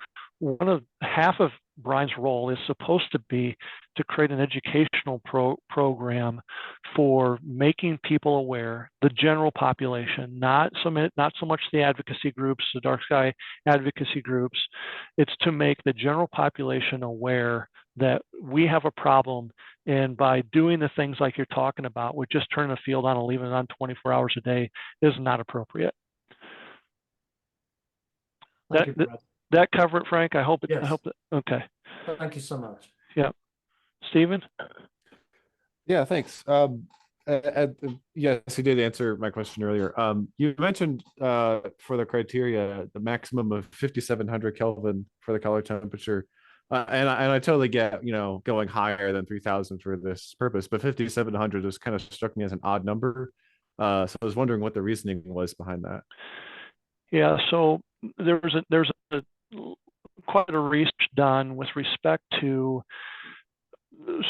half of Brian's role is supposed to be to create an educational program for making people aware, the general population, not so much the advocacy groups, the DarkSky advocacy groups. It's to make the general population aware that we have a problem, and by doing the things like you're talking about, with just turning the field on and leaving it on 24 hours a day, is not appropriate. Thank you, Brad. That cover it, Frank? I hope it. Yes. I hope that. Okay. Thank you so much. Yeah. Stephen? Yeah, thanks. Yes, you did answer my question earlier. You mentioned for the criteria, the maximum of 5,700 Kelvin for the color temperature. And I totally get, you know, going higher than 3,000 for this purpose, but 5,700 just kind of struck me as an odd number. So I was wondering what the reasoning was behind that. Yeah, so there's quite a research done with respect to.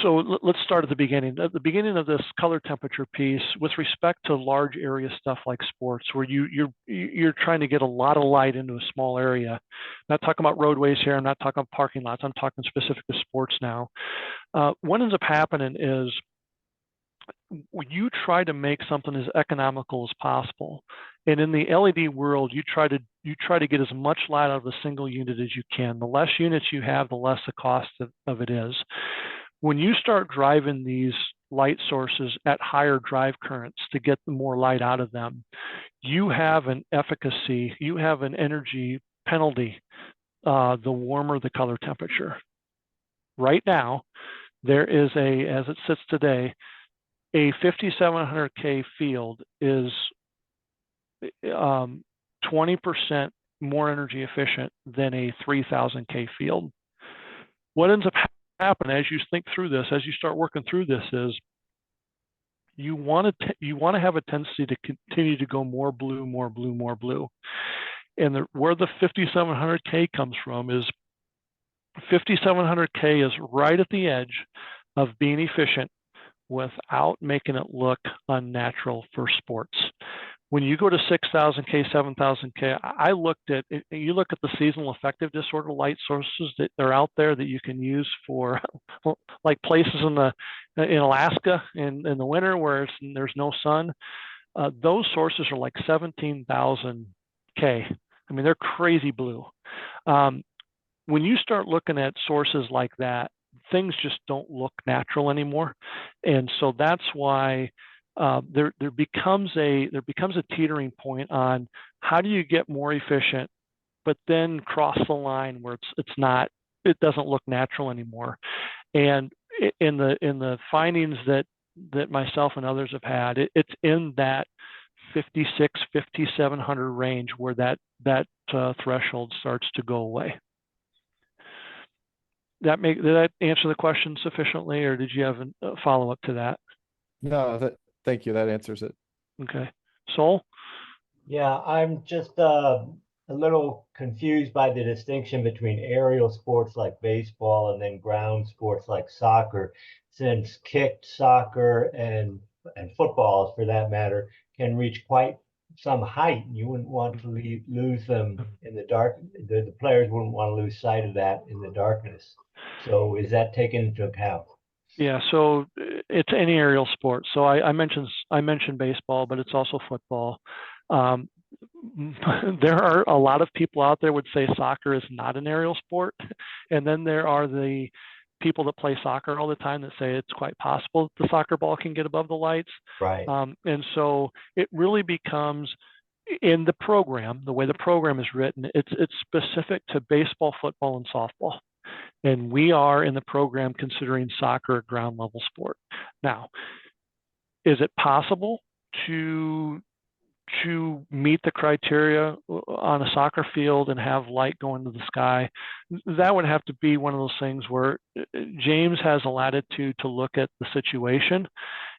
So let's start at the beginning. At the beginning of this color temperature piece, with respect to large area stuff like sports, where you're trying to get a lot of light into a small area. I'm not talking about roadways here. I'm not talking about parking lots. I'm talking specific to sports now. What ends up happening is you try to make something as economical as possible, and in the LED world, you try to get as much light out of a single unit as you can. The less units you have, the less the cost of it is. When you start driving these light sources at higher drive currents to get more light out of them, you have an efficacy, you have an energy penalty, the warmer the color temperature. Right now, there is as it sits today, a 5,700K field is 20% more energy efficient than a 3,000K field. What ends up happening as you think through this, as you start working through this, is you want to have a tendency to continue to go more blue, more blue, more blue. And where the 5,700K comes from is 5,700K is right at the edge of being efficient without making it look unnatural for sports. When you go to 6,000K, 7,000K, I looked at, you look at the seasonal affective disorder light sources that are out there that you can use for, like places in Alaska in the winter where there's no sun. Those sources are like 17,000K. I mean, they're crazy blue. When you start looking at sources like that, things just don't look natural anymore, and so that's why there becomes a teetering point on how do you get more efficient, but then cross the line where it doesn't look natural anymore. And in the findings that myself and others have had, it's in that 56, 5,700 range where that threshold starts to go away. Did that answer the question sufficiently, or did you have a follow-up to that? No, thank you. That answers it. Okay. Sol? Yeah, I'm just a little confused by the distinction between aerial sports like baseball and then ground sports like soccer, since kicked soccer and footballs, for that matter, can reach quite some height. You wouldn't want to lose them in the dark. The players wouldn't want to lose sight of that in the darkness. So is that taken into account? Yeah, so it's any aerial sport. So I mentioned baseball, but it's also football. There are a lot of people out there would say soccer is not an aerial sport. And then there are the people that play soccer all the time that say it's quite possible that the soccer ball can get above the lights. Right. And so it really becomes, in the program, the way the program is written, it's specific to baseball, football, and softball. And we are in the program considering soccer a ground level sport. Now, is it possible to meet the criteria on a soccer field and have light go into the sky? That would have to be one of those things where James has a latitude to look at the situation.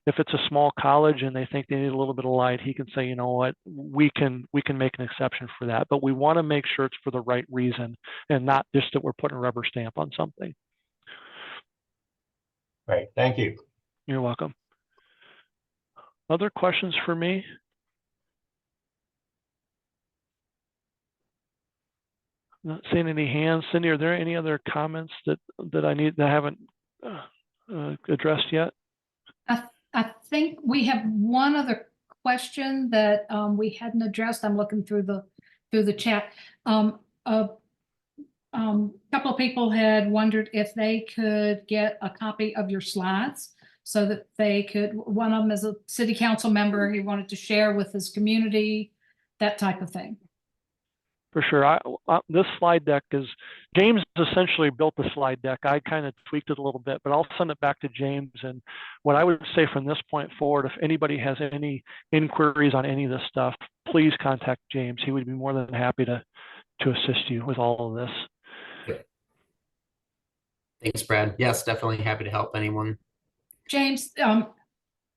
If it's a small college and they think they need a little bit of light, he can say, you know what, we can make an exception for that. But we want to make sure it's for the right reason and not just that we're putting a rubber stamp on something. Great. Thank you. You're welcome. Other questions for me? Not seeing any hands. Cindy, are there any other comments that I haven't addressed yet? I think we have one other question that we hadn't addressed. I'm looking through the chat. A couple of people had wondered if they could get a copy of your slides so that they could, one of them is a city council member, he wanted to share with his community, that type of thing. For sure. This slide deck is, James essentially built the slide deck. I kind of tweaked it a little bit, but I'll send it back to James. And what I would say from this point forward, if anybody has any inquiries on any of this stuff, please contact James. He would be more than happy to assist you with all of this. Good. Thanks, Brad. Yes, definitely happy to help anyone. James, that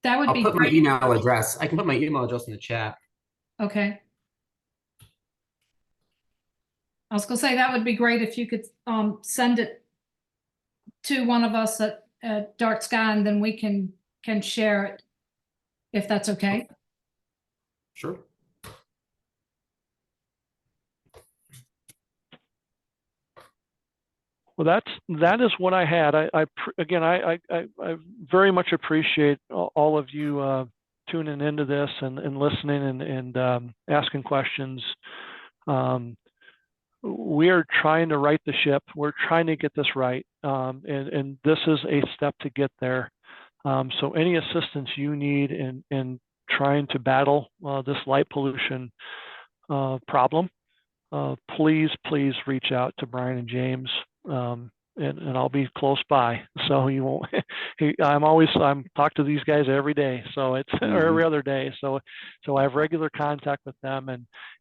would I'll be put great. my email address. I can put my email address in the chat. Okay. I was going to say that would be great if you could send it to one of us at DarkSky, and then we can share it, if that's okay. Sure. Well, that is what I had. I very much appreciate all of you tuning into this and listening and asking questions. We are trying to right the ship. We're trying to get this right, and this is a step to get there. So any assistance you need in trying to battle this light pollution problem, please reach out to Brian and James, and I'll be close by. So you won't. I'm talk to these guys every day. So it's or every other day. So I have regular contact with them,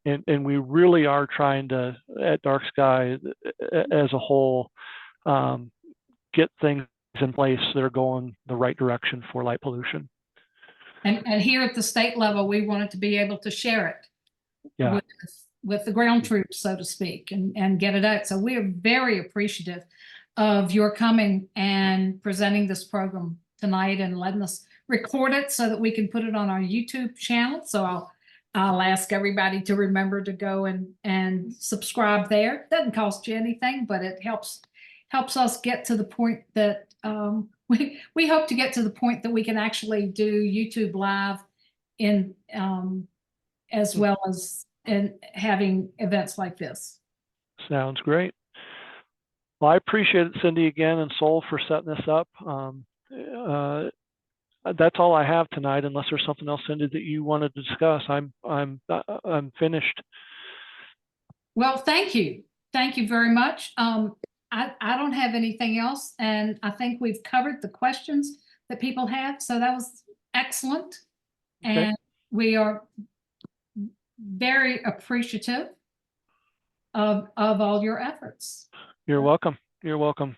and we really are trying to, at DarkSky as a whole, get things in place that are going the right direction for light pollution. And here at the state level, we wanted to be able to share it with the ground troops, so to speak, and get it out. So we are very appreciative of your coming and presenting this program tonight and letting us record it so that we can put it on our YouTube channel. So I'll ask everybody to remember to go and subscribe there. It doesn't cost you anything, but it helps us get to the point that we hope to get to the point that we can actually do YouTube live in as well as in having events like this. Sounds great. Well, I appreciate it, Cindy, again, and Sol for setting this up. That's all I have tonight, unless there's something else, Cindy, that you wanted to discuss. I'm finished. Well, thank you very much. I don't have anything else, and I think we've covered the questions that people have. So that was excellent, Okay. and we are very appreciative of all your efforts. You're welcome. You're welcome.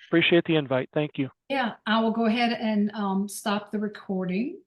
Appreciate the invite. Thank you. Yeah, I will go ahead and stop the recording.